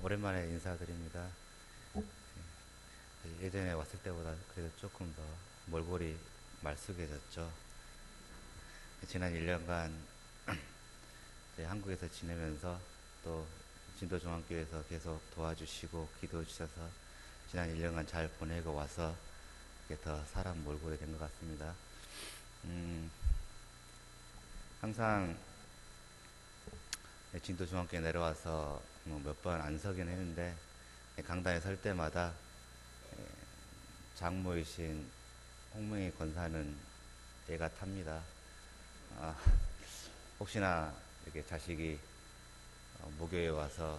오랜만에 인사드립니다. 예전에 왔을 때보다 그래도 조금 더 몰골이 말쑥해졌죠. 지난 1년간 한국에서 지내면서 또 진도중앙교회에서 계속 도와주시고 기도해 주셔서 지난 1년간 잘 보내고 와서 이게 더 사람 몰골이 된 것 같습니다. 항상 진도중앙교회 내려와서 몇 번 안 서긴 했는데 강단에 설 때마다 장모이신 홍명희 권사는 애가 탑니다. 혹시나 이렇게 자식이 목요일에 와서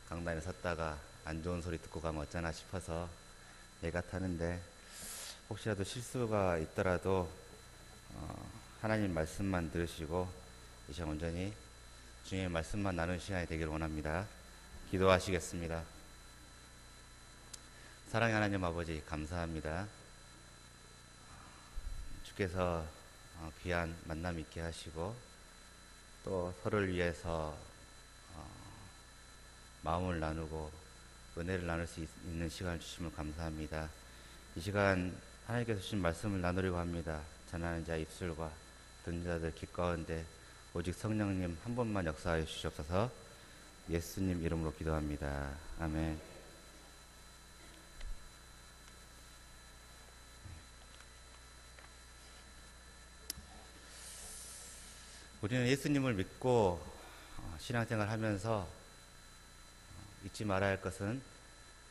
강단에 섰다가 안 좋은 소리 듣고 가면 어쩌나 싶어서 애가 타는데, 혹시라도 실수가 있더라도 하나님 말씀만 들으시고 이 시간 온전히 주님의 말씀만 나누는 시간이 되기를 원합니다. 기도하시겠습니다. 사랑의 하나님 아버지, 감사합니다. 주께서 귀한 만남 있게 하시고 또 서로를 위해서 마음을 나누고 은혜를 나눌 수 있는 시간을 주심을 감사합니다. 이 시간 하나님께서 주신 말씀을 나누려고 합니다. 전하는 자 입술과 듣는 자들 귀 가운데 오직 성령님 한 분만 역사하여 주시옵소서. 예수님 이름으로 기도합니다. 아멘. 우리는 예수님을 믿고 신앙생활 하면서 잊지 말아야 할 것은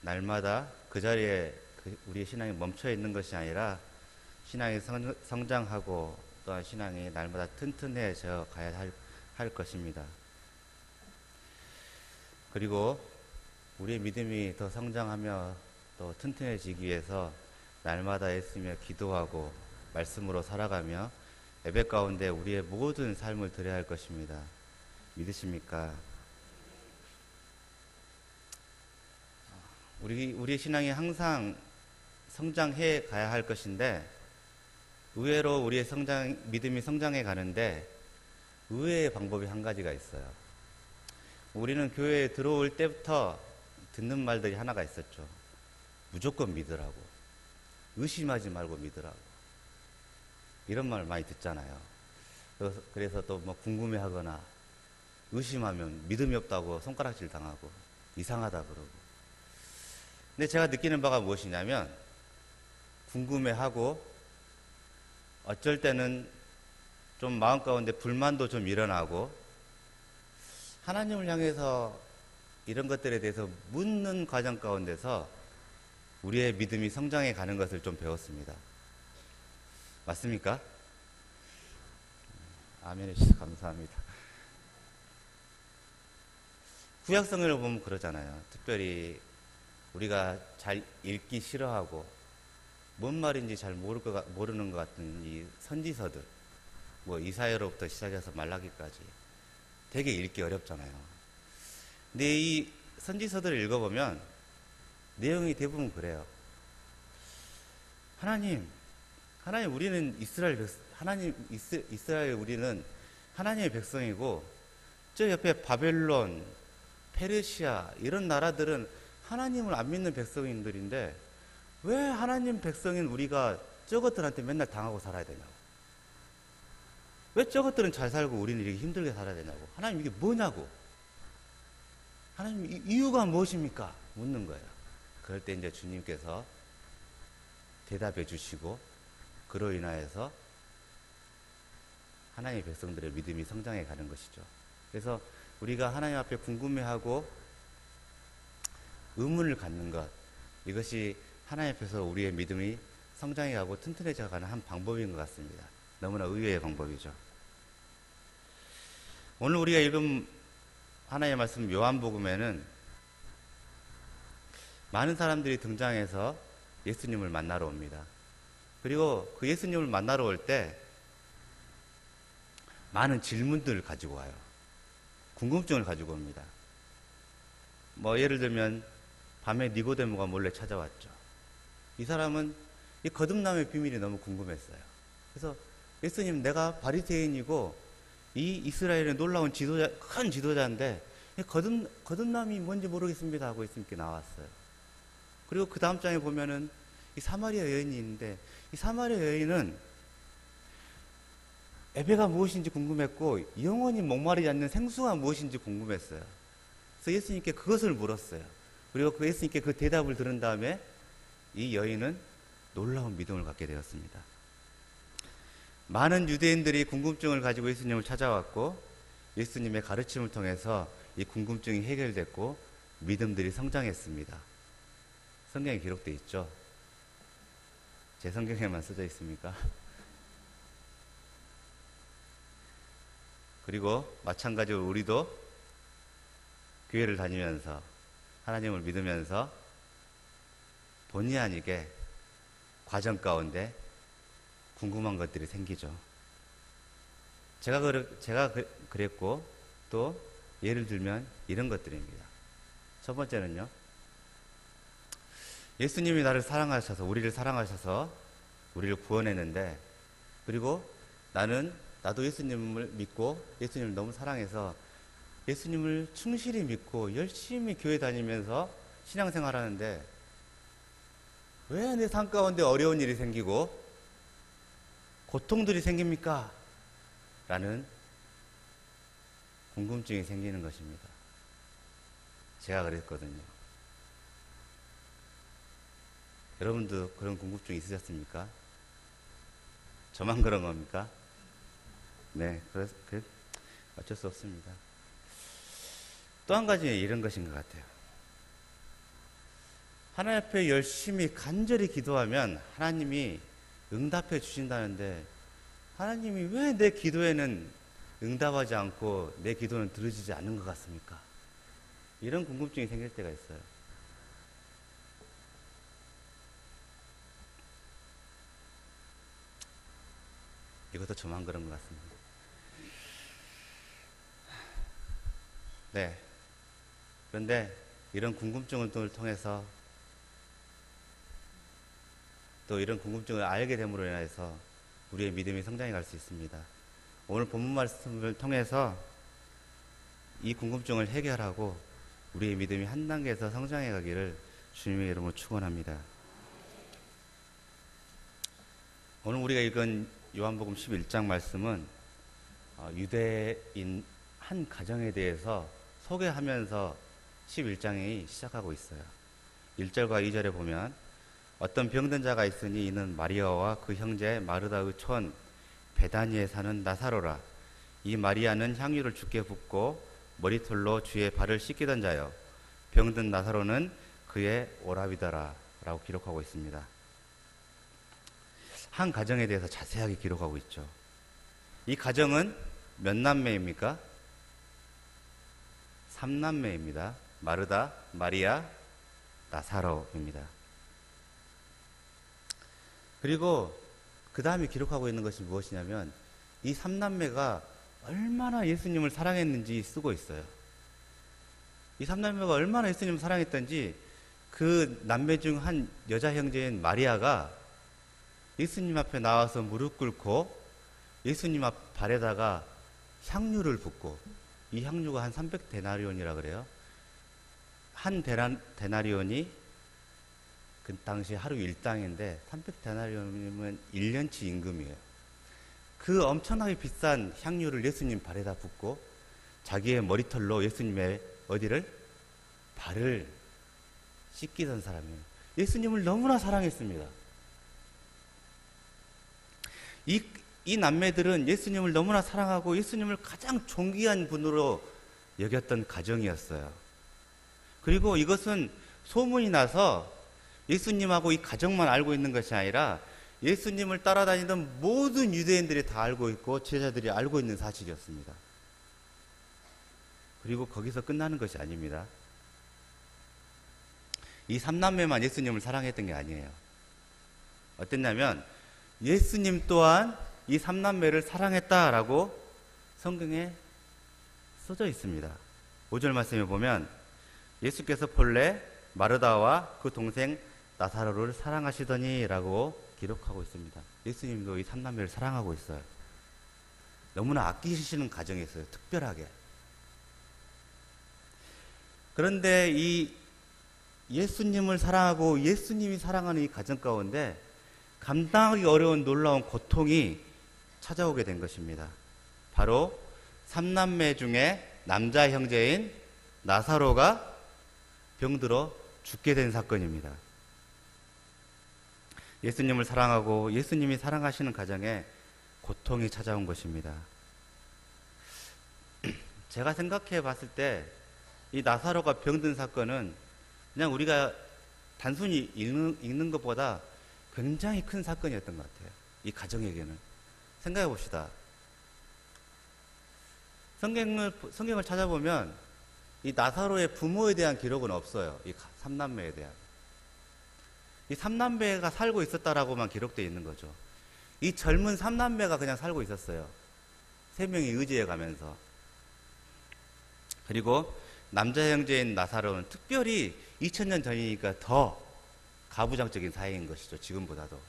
날마다 그 자리에 우리의 신앙이 멈춰 있는 것이 아니라 신앙이 성장하고 또한 신앙이 날마다 튼튼해져 가야 할 것입니다. 그리고 우리의 믿음이 더 성장하며 또 튼튼해지기 위해서 날마다 예수님을 기도하고 말씀으로 살아가며 예배 가운데 우리의 모든 삶을 드려야 할 것입니다. 믿으십니까? 우리의 신앙이 항상 성장해 가야 할 것인데, 의외로 우리의 믿음이 성장해 가는데 의외의 방법이 한 가지가 있어요. 우리는 교회에 들어올 때부터 듣는 말들이 하나가 있었죠. 무조건 믿으라고, 의심하지 말고 믿으라고, 이런 말 많이 듣잖아요. 그래서 또 뭐 궁금해하거나 의심하면 믿음이 없다고 손가락질 당하고 이상하다 그러고. 근데 제가 느끼는 바가 무엇이냐면, 궁금해하고 어쩔 때는 좀 마음 가운데 불만도 좀 일어나고 하나님을 향해서 이런 것들에 대해서 묻는 과정 가운데서 우리의 믿음이 성장해 가는 것을 좀 배웠습니다. 맞습니까? 아멘 해주셔서 감사합니다. 구약성경을 보면 그러잖아요. 특별히 우리가 잘 읽기 싫어하고 뭔 말인지 잘 모르는 것 같은 이 선지서들, 뭐 이사야로부터 시작해서 말라기까지 되게 읽기 어렵잖아요. 근데 이 선지서들을 읽어보면 내용이 대부분 그래요. 하나님 우리는 이스라엘 우리는 하나님의 백성이고, 저 옆에 바벨론, 페르시아 이런 나라들은 하나님을 안 믿는 백성인들인데 왜 하나님 백성인 우리가 저것들한테 맨날 당하고 살아야 되냐고, 왜 저것들은 잘 살고 우리는 이렇게 힘들게 살아야 되냐고, 하나님 이게 뭐냐고, 하나님 이유가 무엇입니까? 묻는 거예요. 그럴 때 이제 주님께서 대답해 주시고, 그로 인하여서 하나님의 백성들의 믿음이 성장해 가는 것이죠. 그래서 우리가 하나님 앞에 궁금해하고 의문을 갖는 것, 이것이 하나님 앞에서 우리의 믿음이 성장해 가고 튼튼해져 가는 한 방법인 것 같습니다. 너무나 의외의 방법이죠. 오늘 우리가 읽은 하나님의 말씀 요한복음에는 많은 사람들이 등장해서 예수님을 만나러 옵니다. 그리고 그 예수님을 만나러 올 때 많은 질문들을 가지고 와요. 궁금증을 가지고 옵니다. 뭐 예를 들면 밤에 니고데모가 몰래 찾아왔죠. 이 사람은 이 거듭남의 비밀이 너무 궁금했어요. 그래서 예수님, 내가 바리새인이고 이 이스라엘의 놀라운 큰 지도자인데 거듭남이 뭔지 모르겠습니다 하고 예수님께 나왔어요. 그리고 그 다음 장에 보면은 이 사마리아 여인이 있는데, 이 사마리아 여인은 예배가 무엇인지 궁금했고 영원히 목마르지 않는 생수가 무엇인지 궁금했어요. 그래서 예수님께 그것을 물었어요. 그리고 그 예수님께 그 대답을 들은 다음에 이 여인은 놀라운 믿음을 갖게 되었습니다. 많은 유대인들이 궁금증을 가지고 예수님을 찾아왔고 예수님의 가르침을 통해서 이 궁금증이 해결됐고 믿음들이 성장했습니다. 성경에 기록되어 있죠. 제 성경에만 써져 있습니까? 그리고 마찬가지로 우리도 교회를 다니면서 하나님을 믿으면서 본의 아니게 과정 가운데 궁금한 것들이 생기죠. 제가 그랬고 또 예를 들면 이런 것들입니다. 첫 번째는요. 예수님이 우리를 사랑하셔서 우리를 구원했는데, 그리고 나도 예수님을 믿고 예수님을 너무 사랑해서 예수님을 충실히 믿고 열심히 교회 다니면서 신앙생활 하는데 왜 내 삶 가운데 어려운 일이 생기고 고통들이 생깁니까? 라는 궁금증이 생기는 것입니다. 제가 그랬거든요. 여러분도 그런 궁금증 있으셨습니까? 저만 그런 겁니까? 네, 어쩔 수 없습니다. 또 한 가지 이런 것인 것 같아요. 하나님 앞에 열심히 간절히 기도하면 하나님이 응답해 주신다는데 하나님이 왜 내 기도에는 응답하지 않고 내 기도는 들어지지 않는 것 같습니까? 이런 궁금증이 생길 때가 있어요. 이것도 저만 그런 것 같습니다. 네. 그런데 이런 궁금증을 통해서 또 이런 궁금증을 알게 됨으로 인해서 우리의 믿음이 성장해 갈 수 있습니다. 오늘 본문 말씀을 통해서 이 궁금증을 해결하고 우리의 믿음이 한 단계에서 성장해 가기를 주님의 이름으로 축원합니다. 오늘 우리가 읽은 요한복음 11장 말씀은 유대인 한 가정에 대해서 소개하면서 11장이 시작하고 있어요. 1절과 2절에 보면 어떤 병든 자가 있으니 이는 마리아와 그 형제 마르다의 촌 베다니에 사는 나사로라. 이 마리아는 향유를 주께 붓고 머리털로 주의 발을 씻기던 자요. 병든 나사로는 그의 오라비더라 라고 기록하고 있습니다. 한 가정에 대해서 자세하게 기록하고 있죠. 이 가정은 몇 남매입니까? 3남매입니다. 마르다, 마리아, 나사로입니다. 그리고 그 다음에 기록하고 있는 것이 무엇이냐면 이 3남매가 얼마나 예수님을 사랑했는지 쓰고 있어요. 이 3남매가 얼마나 예수님을 사랑했던지 그 남매 중 한 여자 형제인 마리아가 예수님 앞에 나와서 무릎 꿇고 예수님 앞 발에다가 향유를 붓고, 이 향유가 한 300데나리온이라 그래요. 한 데나리온이 그 당시 하루 일당인데 300데나리온이면 1년치 임금이에요. 그 엄청나게 비싼 향유를 예수님 발에다 붓고 자기의 머리털로 예수님의 어디를? 발을 씻기던 사람이에요. 예수님을 너무나 사랑했습니다. 이 남매들은 예수님을 너무나 사랑하고 예수님을 가장 존귀한 분으로 여겼던 가정이었어요. 그리고 이것은 소문이 나서 예수님하고 이 가정만 알고 있는 것이 아니라 예수님을 따라다니던 모든 유대인들이 다 알고 있고 제자들이 알고 있는 사실이었습니다. 그리고 거기서 끝나는 것이 아닙니다. 이 3남매만 예수님을 사랑했던 게 아니에요. 어땠냐면 예수님 또한 이 3남매를 사랑했다라고 성경에 써져 있습니다. 5절 말씀에 보면 예수께서 본래 마르다와 그 동생 나사로를 사랑하시더니 라고 기록하고 있습니다. 예수님도 이 3남매를 사랑하고 있어요. 너무나 아끼시는 가정이었어요. 특별하게. 그런데 이 예수님을 사랑하고 예수님이 사랑하는 이 가정 가운데 감당하기 어려운 놀라운 고통이 찾아오게 된 것입니다. 바로 삼남매 중에 남자 형제인 나사로가 병들어 죽게 된 사건입니다. 예수님을 사랑하고 예수님이 사랑하시는 가정에 고통이 찾아온 것입니다. 제가 생각해 봤을 때 이 나사로가 병든 사건은 그냥 우리가 단순히 읽는 것보다 굉장히 큰 사건이었던 것 같아요. 이 가정에게는. 생각해 봅시다. 성경을 찾아보면 이 나사로의 부모에 대한 기록은 없어요. 이 삼남매에 대한. 이 삼남매가 살고 있었다라고만 기록되어 있는 거죠. 이 젊은 삼남매가 그냥 살고 있었어요. 세 명이 의지해 가면서. 그리고 남자 형제인 나사로는 특별히 2000년 전이니까 더 가부장적인 사이인 것이죠. 지금보다도.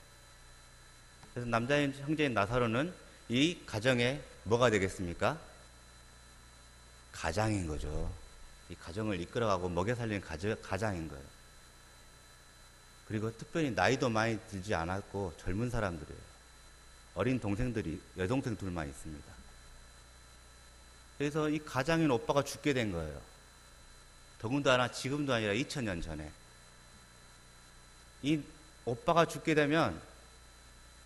그래서 남자 형제인 나사로는 이 가정에 뭐가 되겠습니까? 가장인 거죠. 이 가정을 이끌어가고 먹여 살리는 가장인 거예요. 그리고 특별히 나이도 많이 들지 않았고 젊은 사람들이에요. 어린 동생들이, 여동생 둘만 있습니다. 그래서 이 가장인 오빠가 죽게 된 거예요. 더군다나 지금도 아니라 2000년 전에. 이 오빠가 죽게 되면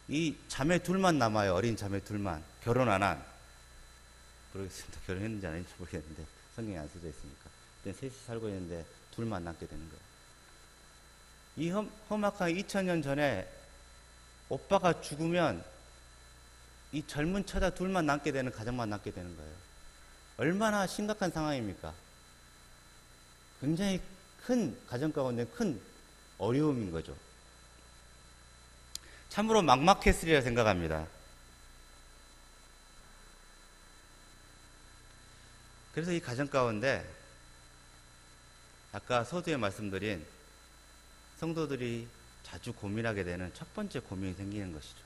이 자매 둘만 남아요. 어린 자매 둘만. 결혼 안 한. 모르겠습니다. 결혼했는지 안 했는지 모르겠는데 성경에 안 써져 있으니까. 그때 셋이 살고 있는데 둘만 남게 되는 거예요. 이 험악한 2000년 전에 오빠가 죽으면 이 젊은 처자 둘만 남게 되는 가정만 남게 되는 거예요. 얼마나 심각한 상황입니까? 굉장히 큰 가정 가운데 큰 어려움인 거죠. 참으로 막막했으리라 생각합니다. 그래서 이 가정 가운데 아까 서두에 말씀드린 성도들이 자주 고민하게 되는 첫 번째 고민이 생기는 것이죠.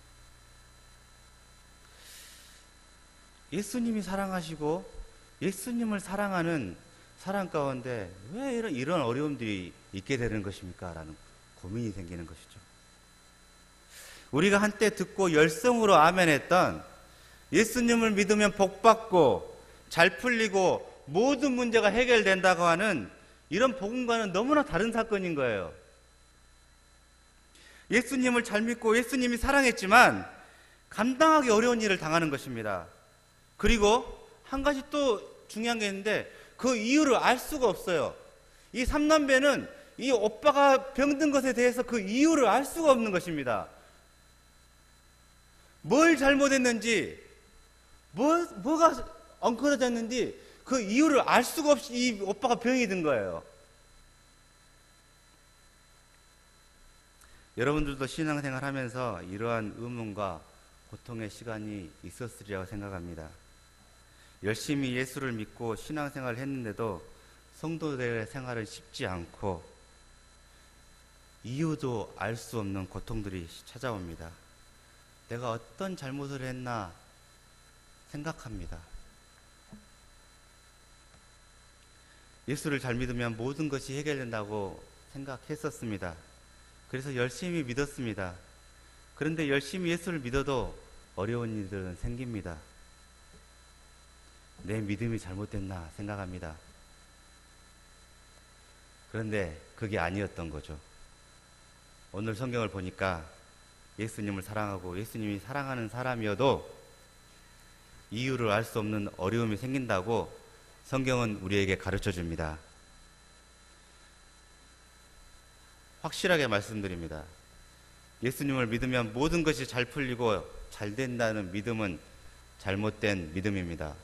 예수님이 사랑하시고 예수님을 사랑하는 사람 가운데 왜 이런 어려움들이 있게 되는 것입니까? 라는 고민이 생기는 것이죠. 우리가 한때 듣고 열성으로 아멘했던 예수님을 믿으면 복받고 잘 풀리고 모든 문제가 해결된다고 하는 이런 복음과는 너무나 다른 사건인 거예요. 예수님을 잘 믿고 예수님이 사랑했지만 감당하기 어려운 일을 당하는 것입니다. 그리고 한 가지 또 중요한 게 있는데 그 이유를 알 수가 없어요. 이 삼남매는 이 오빠가 병든 것에 대해서 그 이유를 알 수가 없는 것입니다. 뭘 잘못했는지, 뭐가 엉클어졌는지 그 이유를 알 수가 없이 이 오빠가 병이 든 거예요. 여러분들도 신앙생활 하면서 이러한 의문과 고통의 시간이 있었으리라고 생각합니다. 열심히 예수를 믿고 신앙생활을 했는데도 성도들의 생활은 쉽지 않고 이유도 알 수 없는 고통들이 찾아옵니다. 내가 어떤 잘못을 했나 생각합니다. 예수를 잘 믿으면 모든 것이 해결된다고 생각했었습니다. 그래서 열심히 믿었습니다. 그런데 열심히 예수를 믿어도 어려운 일들은 생깁니다. 내 믿음이 잘못됐나 생각합니다. 그런데 그게 아니었던 거죠. 오늘 성경을 보니까 예수님을 사랑하고 예수님이 사랑하는 사람이어도 이유를 알 수 없는 어려움이 생긴다고 성경은 우리에게 가르쳐 줍니다. 확실하게 말씀드립니다. 예수님을 믿으면 모든 것이 잘 풀리고 잘 된다는 믿음은 잘못된 믿음입니다.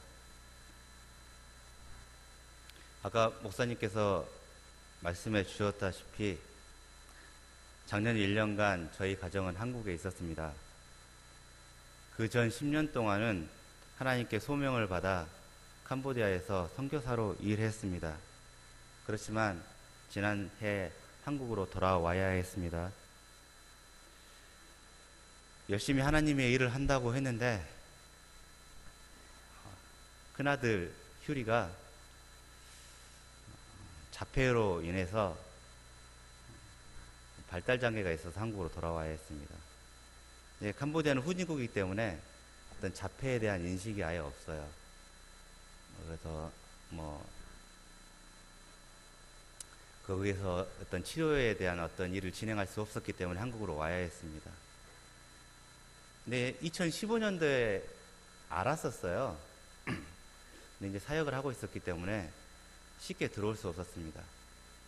아까 목사님께서 말씀해 주셨다시피 작년 1년간 저희 가정은 한국에 있었습니다. 그 전 10년 동안은 하나님께 소명을 받아 캄보디아에서 선교사로 일했습니다. 그렇지만 지난해 한국으로 돌아와야 했습니다. 열심히 하나님의 일을 한다고 했는데 큰아들 휴리가 자폐로 인해서 발달 장애가 있어서 한국으로 돌아와야 했습니다. 예, 캄보디아는 후진국이기 때문에 어떤 자폐에 대한 인식이 아예 없어요. 그래서 거기에서 어떤 치료에 대한 어떤 일을 진행할 수 없었기 때문에 한국으로 와야 했습니다. 근데 2015년도에 알았었어요. 근데 이제 사역을 하고 있었기 때문에 쉽게 들어올 수 없었습니다.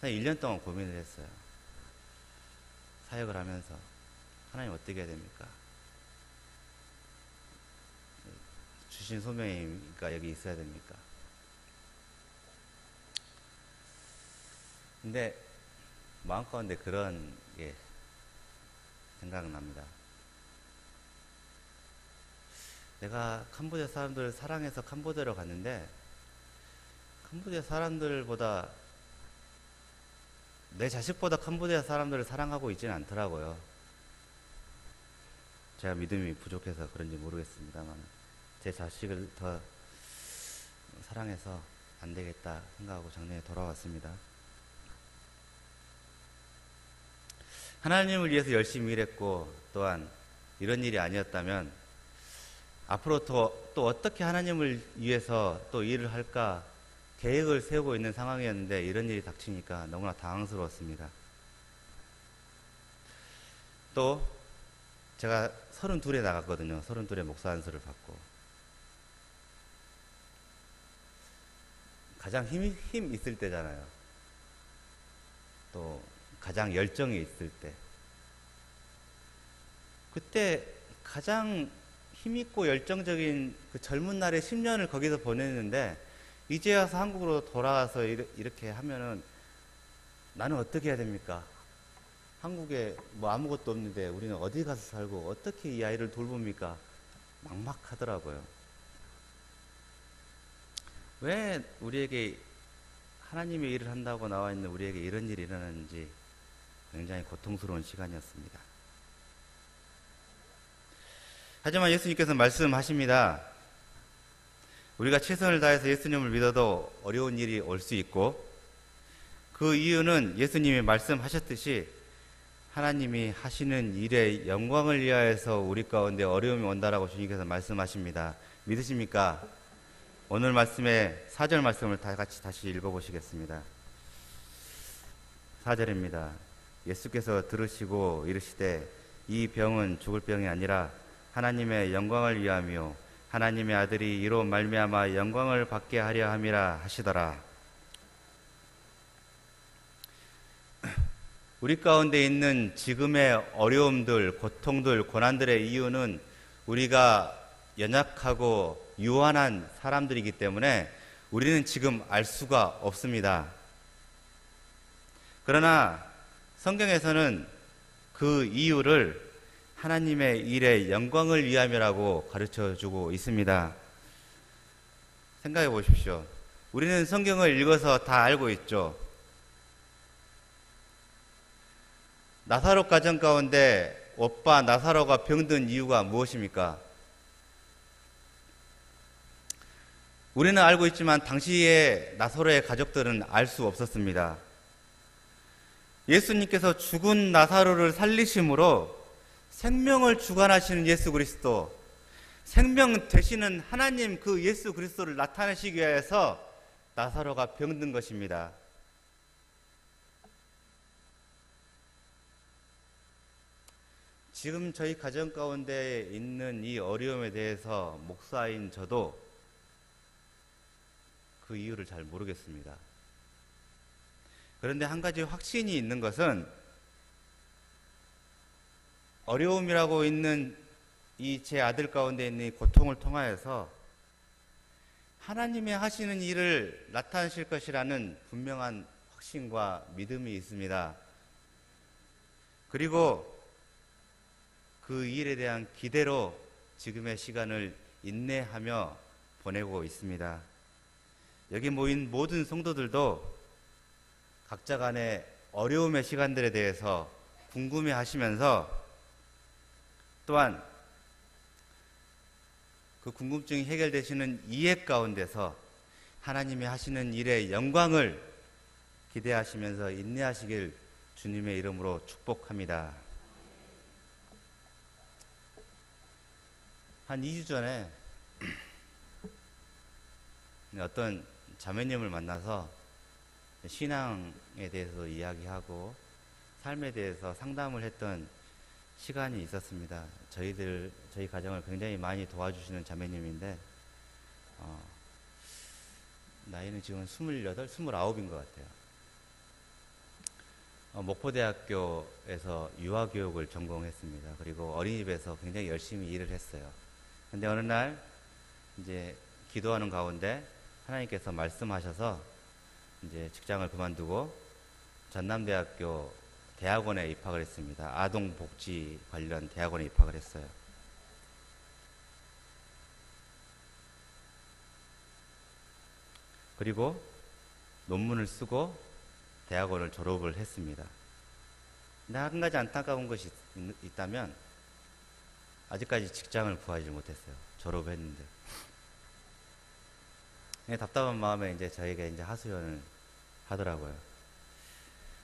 1년 동안 고민을 했어요. 사역을 하면서 하나님 어떻게 해야 됩니까? 주신 소명이니까 여기 있어야 됩니까? 근데 마음 가운데 그런 게 생각납니다. 내가 캄보디아 사람들을 사랑해서 캄보디아로 갔는데 캄보디아 사람들보다 내 자식보다 캄보디아 사람들을 사랑하고 있지는 않더라고요. 제가 믿음이 부족해서 그런지 모르겠습니다만 제 자식을 더 사랑해서 안 되겠다 생각하고 작년에 돌아왔습니다. 하나님을 위해서 열심히 일했고 또한 이런 일이 아니었다면 앞으로 또 어떻게 하나님을 위해서 또 일을 할까 계획을 세우고 있는 상황이었는데 이런 일이 닥치니까 너무나 당황스러웠습니다. 또 제가 32에 나갔거든요. 32에 목사 안수를 받고 가장 힘 있을 때잖아요. 또 가장 열정이 있을 때 그때 가장 힘있고 열정적인 그 젊은 날의 10년을 거기서 보냈는데 이제 와서 한국으로 돌아와서 이렇게 하면은 나는 어떻게 해야 됩니까? 한국에 뭐 아무것도 없는데 우리는 어디 가서 살고 어떻게 이 아이를 돌봅니까? 막막하더라고요. 왜 우리에게 하나님의 일을 한다고 나와 있는 우리에게 이런 일이 일어나는지 굉장히 고통스러운 시간이었습니다. 하지만 예수님께서 말씀하십니다. 우리가 최선을 다해서 예수님을 믿어도 어려운 일이 올 수 있고 그 이유는 예수님이 말씀하셨듯이 하나님이 하시는 일의 영광을 위하여서 우리 가운데 어려움이 온다라고 주님께서 말씀하십니다. 믿으십니까? 오늘 말씀의 4절 말씀을 다 같이 다시 읽어보시겠습니다. 4절입니다. 예수께서 들으시고 이르시되 이 병은 죽을 병이 아니라 하나님의 영광을 위하며 하나님의 아들이 이로 말미암아 영광을 받게 하려 함이라 하시더라. 우리 가운데 있는 지금의 어려움들, 고통들, 고난들의 이유는 우리가 연약하고 유한한 사람들이기 때문에 우리는 지금 알 수가 없습니다. 그러나 성경에서는 그 이유를 하나님의 일의 영광을 위함이라고 가르쳐주고 있습니다. 생각해 보십시오. 우리는 성경을 읽어서 다 알고 있죠. 나사로 가정 가운데 오빠 나사로가 병든 이유가 무엇입니까? 우리는 알고 있지만 당시에 나사로의 가족들은 알 수 없었습니다. 예수님께서 죽은 나사로를 살리심으로 생명을 주관하시는 예수 그리스도, 생명 되시는 하나님 그 예수 그리스도를 나타내시기 위해서 나사로가 병든 것입니다. 지금 저희 가정 가운데 있는 이 어려움에 대해서 목사인 저도 그 이유를 잘 모르겠습니다. 그런데 한 가지 확신이 있는 것은 어려움이라고 있는 이 제 아들 가운데 있는 이 고통을 통하여서 하나님의 하시는 일을 나타내실 것이라는 분명한 확신과 믿음이 있습니다. 그리고 그 일에 대한 기대로 지금의 시간을 인내하며 보내고 있습니다. 여기 모인 모든 성도들도 각자 간의 어려움의 시간들에 대해서 궁금해 하시면서 또한 그 궁금증이 해결되시는 이해 가운데서 하나님이 하시는 일의 영광을 기대하시면서 인내하시길 주님의 이름으로 축복합니다. 한 2주 전에 어떤 자매님을 만나서 신앙에 대해서 이야기하고 삶에 대해서 상담을 했던 시간이 있었습니다. 저희 가정을 굉장히 많이 도와주시는 자매님인데 나이는 지금 28, 29인 것 같아요. 목포대학교에서 유아교육을 전공했습니다. 그리고 어린이집에서 굉장히 열심히 일을 했어요. 근데 어느 날 이제 기도하는 가운데 하나님께서 말씀하셔서 이제 직장을 그만두고 전남대학교 대학원에 입학을 했습니다. 아동복지 관련 대학원에 입학을 했어요. 그리고 논문을 쓰고 대학원을 졸업을 했습니다. 근데 한 가지 안타까운 것이 있다면 아직까지 직장을 구하지 못했어요. 졸업했는데. 답답한 마음에 이제 저에게 이제 하소연을 하더라고요.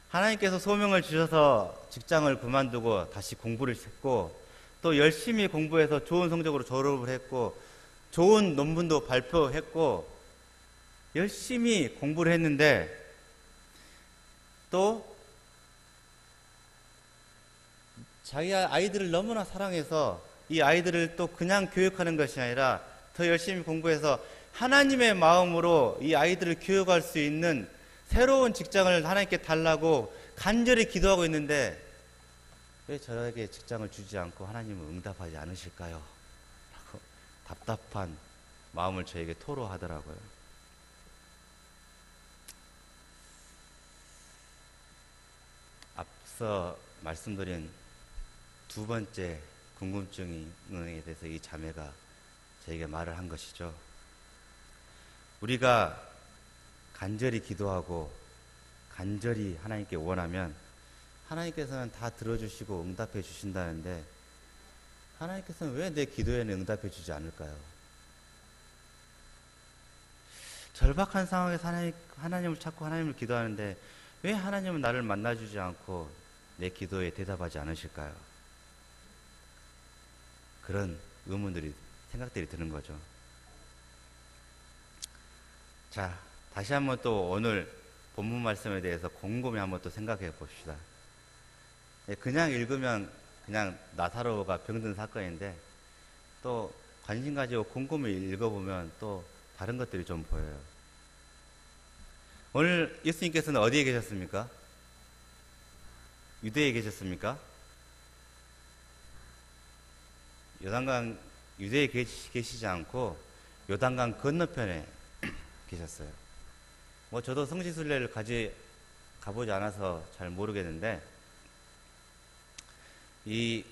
하나님께서 소명을 주셔서 직장을 그만두고 다시 공부를 했고 또 열심히 공부해서 좋은 성적으로 졸업을 했고 좋은 논문도 발표했고 열심히 공부를 했는데 또 자기 아이들을 너무나 사랑해서 이 아이들을 또 그냥 교육하는 것이 아니라 더 열심히 공부해서 하나님의 마음으로 이 아이들을 교육할 수 있는 새로운 직장을 하나님께 달라고 간절히 기도하고 있는데 왜 저에게 직장을 주지 않고 하나님은 응답하지 않으실까요? 라고 답답한 마음을 저에게 토로하더라고요. 앞서 말씀드린 두 번째 궁금증에 대해서 이 자매가 저에게 말을 한 것이죠. 우리가 간절히 기도하고 간절히 하나님께 원하면 하나님께서는 다 들어주시고 응답해 주신다는데 하나님께서는 왜 내 기도에는 응답해 주지 않을까요? 절박한 상황에서 하나님을 찾고 하나님을 기도하는데 왜 하나님은 나를 만나주지 않고 내 기도에 대답하지 않으실까요? 그런 생각들이 드는 거죠. 자, 다시 한번 또 오늘 본문 말씀에 대해서 곰곰이 한번 또 생각해 봅시다. 그냥 읽으면 그냥 나사로가 병든 사건인데 또 관심 가지고 곰곰이 읽어보면 또 다른 것들이 좀 보여요. 오늘 예수님께서는 어디에 계셨습니까? 유대에 계셨습니까? 유대에 계시지 않고 요단강 건너편에 계셨어요. 저도 성지순례를 가보지 않아서 잘 모르겠는데 이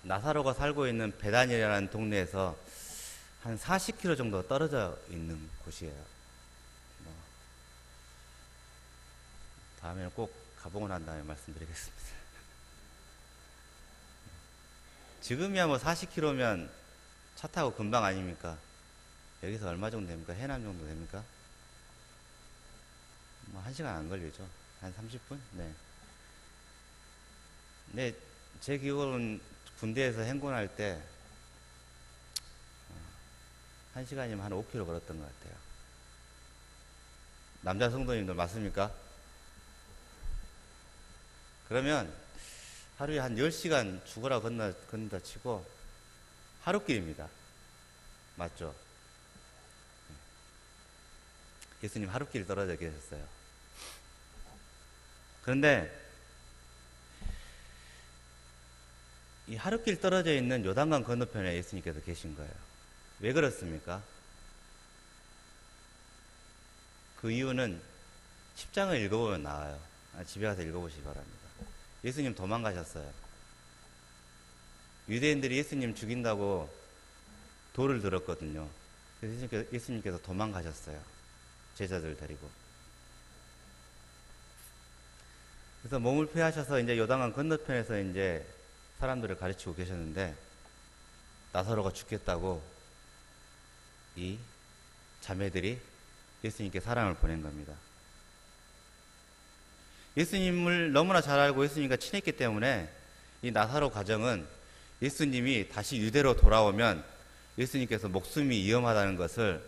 나사로가 살고 있는 베단이라는 동네에서 한 40km 정도 떨어져 있는 곳이에요. 다음에는 꼭 가보고 난 다음에 말씀드리겠습니다. 지금이야 40km면 차 타고 금방 아닙니까? 여기서 얼마 정도 됩니까? 해남 정도 됩니까? 1시간 안 걸리죠. 한 30분? 네. 네, 제 기억으로는 군대에서 행군할 때 1시간이면 한 5km 걸었던 것 같아요. 남자 성도님들 맞습니까? 그러면 하루에 한 10시간 죽어라 건너다 치고 하루길입니다. 맞죠? 예수님 하루길 떨어져 계셨어요. 그런데 이 하루길 떨어져 있는 요단강 건너편에 예수님께서 계신 거예요. 왜 그렇습니까? 그 이유는 10장을 읽어보면 나와요. 집에 가서 읽어보시기 바랍니다. 예수님 도망가셨어요. 유대인들이 예수님 죽인다고 돌을 들었거든요. 그래서 예수님께서 도망가셨어요. 제자들 데리고. 그래서 몸을 피하셔서 이제 요단강 건너편에서 이제 사람들을 가르치고 계셨는데 나사로가 죽겠다고 이 자매들이 예수님께 사람을 보낸 겁니다. 예수님을 너무나 잘 알고 예수님과 친했기 때문에 이 나사로 가정은 예수님이 다시 유대로 돌아오면 예수님께서 목숨이 위험하다는 것을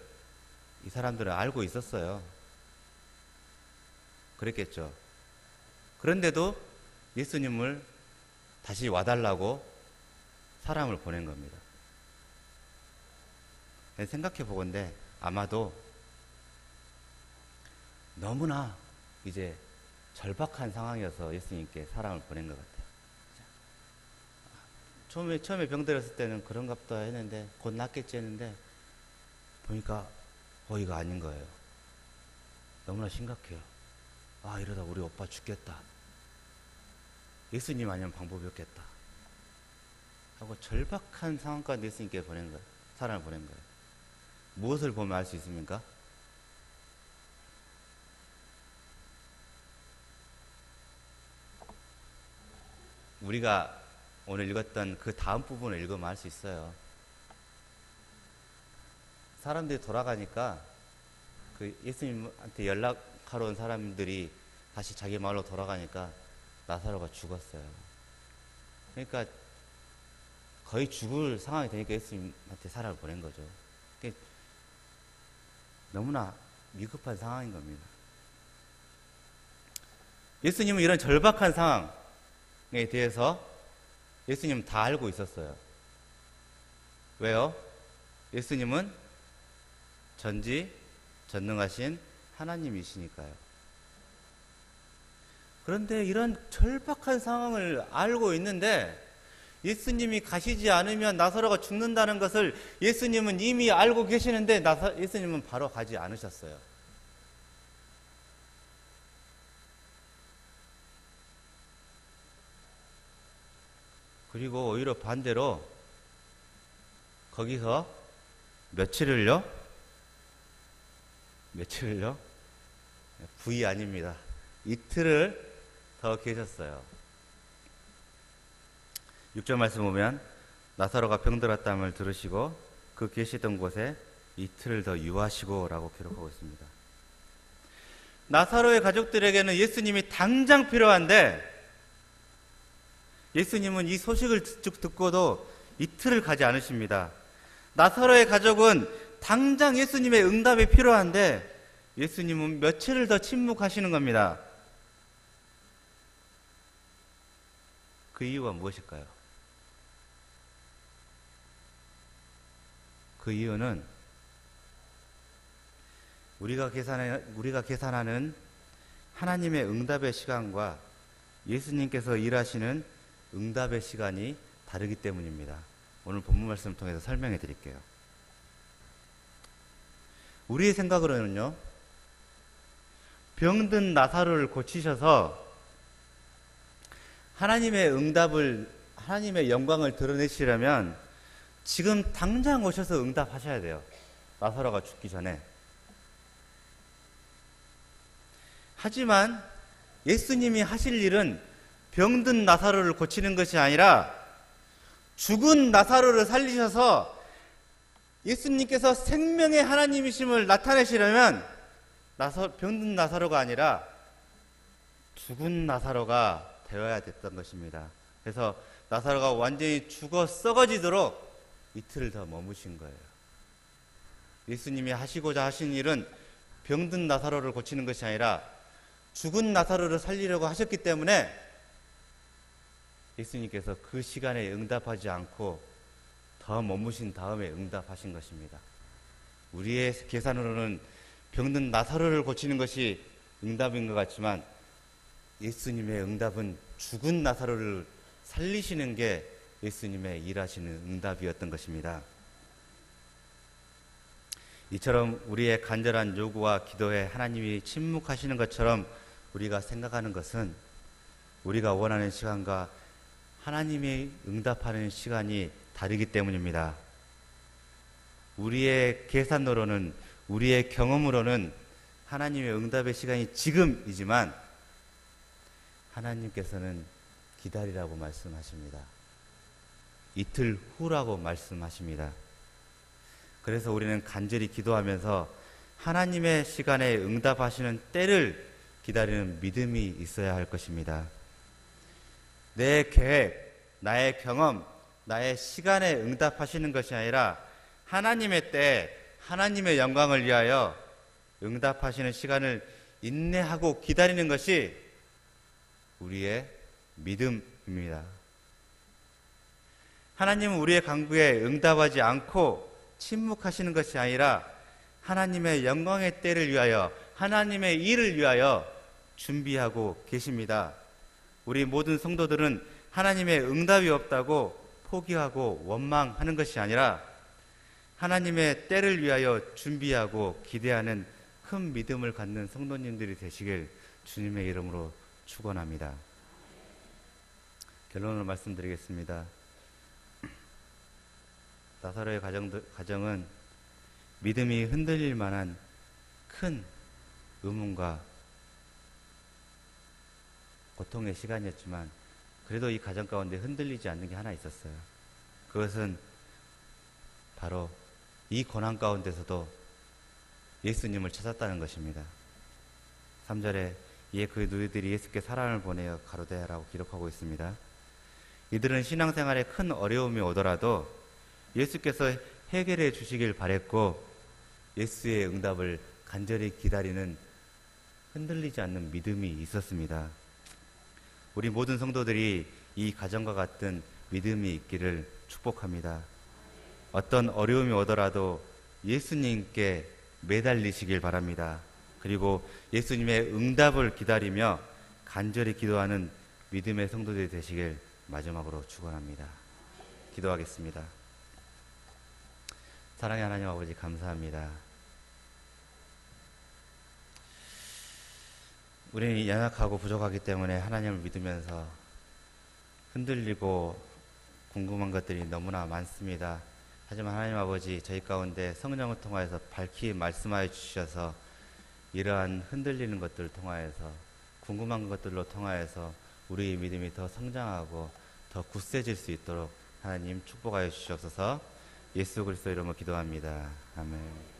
이 사람들은 알고 있었어요. 그랬겠죠. 그런데도 예수님을 다시 와달라고 사람을 보낸 겁니다. 생각해 보건대 아마도 너무나 이제 절박한 상황이어서 예수님께 사람을 보낸 것 같아요. 처음에 병들었을 때는 그런갑다 했는데 곧 낫겠지 했는데 보니까 이거 아닌 거예요. 너무나 심각해요. 이러다 우리 오빠 죽겠다. 예수님 아니면 방법이 없겠다 하고 절박한 상황 가운데 예수님께 보낸 거예요. 사람을 보낸 거예요. 무엇을 보면 알 수 있습니까? 우리가 오늘 읽었던 그 다음 부분을 읽으면 알 수 있어요. 사람들이 돌아가니까 그 예수님한테 연락하러 온 사람들이 다시 자기 마을로 돌아가니까 나사로가 죽었어요. 그러니까 거의 죽을 상황이 되니까 예수님한테 사람을 보낸 거죠. 너무나 위급한 상황인 겁니다. 예수님은 이런 절박한 상황에 대해서 예수님은 다 알고 있었어요. 왜요? 예수님은 전지전능하신 하나님이시니까요. 그런데 이런 절박한 상황을 알고 있는데 예수님이 가시지 않으면 나사로가 죽는다는 것을 예수님은 이미 알고 계시는데 예수님은 바로 가지 않으셨어요. 그리고 오히려 반대로 거기서 며칠을요? 부이 아닙니다. 이틀을 더 계셨어요. 6절 말씀 보면 나사로가 병들었다함을 들으시고 그 계시던 곳에 이틀을 더 유하시고 라고 기록하고 있습니다. 나사로의 가족들에게는 예수님이 당장 필요한데 예수님은 이 소식을 듣고도 이틀을 가지 않으십니다. 나사로의 가족은 당장 예수님의 응답이 필요한데 예수님은 며칠을 더 침묵하시는 겁니다. 그 이유가 무엇일까요? 그 이유는 우리가 계산하는 하나님의 응답의 시간과 예수님께서 일하시는 응답의 시간이 다르기 때문입니다. 오늘 본문 말씀을 통해서 설명해 드릴게요. 우리의 생각으로는요, 병든 나사로를 고치셔서 하나님의 영광을 드러내시려면 지금 당장 오셔서 응답하셔야 돼요. 나사로가 죽기 전에. 하지만 예수님이 하실 일은 병든 나사로를 고치는 것이 아니라 죽은 나사로를 살리셔서 예수님께서 생명의 하나님이심을 나타내시려면 병든 나사로가 아니라 죽은 나사로가 되어야 됐던 것입니다. 그래서 나사로가 완전히 죽어 썩어지도록 이틀을 더 머무신 거예요. 예수님이 하시고자 하신 일은 병든 나사로를 고치는 것이 아니라 죽은 나사로를 살리려고 하셨기 때문에 예수님께서 그 시간에 응답하지 않고 더 머무신 다음에 응답하신 것입니다. 우리의 계산으로는 병든 나사로를 고치는 것이 응답인 것 같지만 예수님의 응답은 죽은 나사로를 살리시는 게 예수님의 일하시는 응답이었던 것입니다. 이처럼 우리의 간절한 요구와 기도에 하나님이 침묵하시는 것처럼 우리가 생각하는 것은 우리가 원하는 시간과 하나님이 응답하는 시간이 다르기 때문입니다. 우리의 계산으로는, 우리의 경험으로는 하나님의 응답의 시간이 지금이지만 하나님께서는 기다리라고 말씀하십니다. 이틀 후라고 말씀하십니다. 그래서 우리는 간절히 기도하면서 하나님의 시간에 응답하시는 때를 기다리는 믿음이 있어야 할 것입니다. 내 계획, 나의 경험, 나의 시간에 응답하시는 것이 아니라 하나님의 때, 하나님의 영광을 위하여 응답하시는 시간을 인내하고 기다리는 것이 우리의 믿음입니다. 하나님은 우리의 간구에 응답하지 않고 침묵하시는 것이 아니라 하나님의 영광의 때를 위하여, 하나님의 일을 위하여 준비하고 계십니다. 우리 모든 성도들은 하나님의 응답이 없다고 포기하고 원망하는 것이 아니라 하나님의 때를 위하여 준비하고 기대하는 큰 믿음을 갖는 성도님들이 되시길 주님의 이름으로 축원합니다. 결론을 말씀드리겠습니다. 나사로의 가정은 믿음이 흔들릴 만한 큰 의문과 고통의 시간이었지만 그래도 이 가정 가운데 흔들리지 않는 게 하나 있었어요. 그것은 바로 이 고난 가운데서도 예수님을 찾았다는 것입니다. 3절에 이에 그 누이들이 예수께 사람을 보내어 가로되라고 기록하고 있습니다. 이들은 신앙생활에 큰 어려움이 오더라도 예수께서 해결해 주시길 바랬고 예수의 응답을 간절히 기다리는 흔들리지 않는 믿음이 있었습니다. 우리 모든 성도들이 이 가정과 같은 믿음이 있기를 축복합니다. 어떤 어려움이 오더라도 예수님께 매달리시길 바랍니다. 그리고 예수님의 응답을 기다리며 간절히 기도하는 믿음의 성도들이 되시길 마지막으로 축원합니다. 기도하겠습니다. 사랑의 하나님 아버지, 감사합니다. 우리는 연약하고 부족하기 때문에 하나님을 믿으면서 흔들리고 궁금한 것들이 너무나 많습니다. 하지만 하나님 아버지, 저희 가운데 성령을 통하여서 밝히 말씀하여 주셔서 이러한 흔들리는 것들을 통하여서, 궁금한 것들로 통하여서 우리의 믿음이 더 성장하고 더 굳세질 수 있도록 하나님 축복하여 주시옵소서. 예수 그리스도 이름으로 기도합니다. 아멘.